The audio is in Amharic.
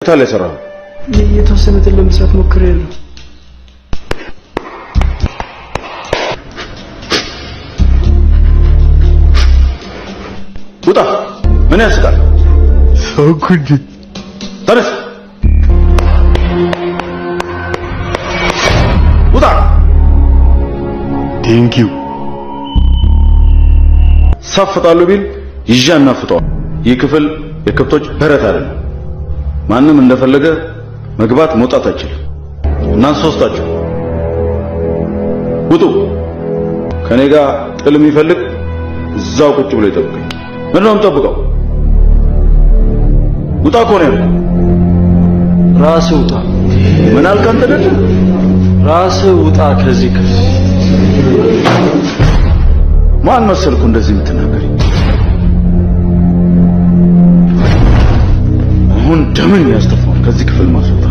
ታለ ሰራው የተወሰነትን ለመስራት ሞክሬያለሁ። ውጣ ምን ያስቃል? ሰውኩኝ ተነስ ውጣ። ቴንኪው ሳፍጣለሁ ቢል ይዣና ፍጣው። ይህ ክፍል የከብቶች በረት አይደለም። ማንም እንደፈለገ መግባት መውጣት አይችልም። እናንተ ሶስታችሁ ውጡ። ከኔ ጋር ጥል የሚፈልግ እዛው ቁጭ ብሎ ይጠብቀኝ። ምንድነው የምጠብቀው? ውጣ እኮ ነው ያልኩህ። ራስህ ውጣ። ምን አልክ አንተ ደግሞ? ራስህ ውጣ ከዚህ ክፍል። ማን መሰልኩ እንደዚህ የምትናገረኝ? አሁን ደምን ያስተፋው ከዚህ ክፍል ማስወጣት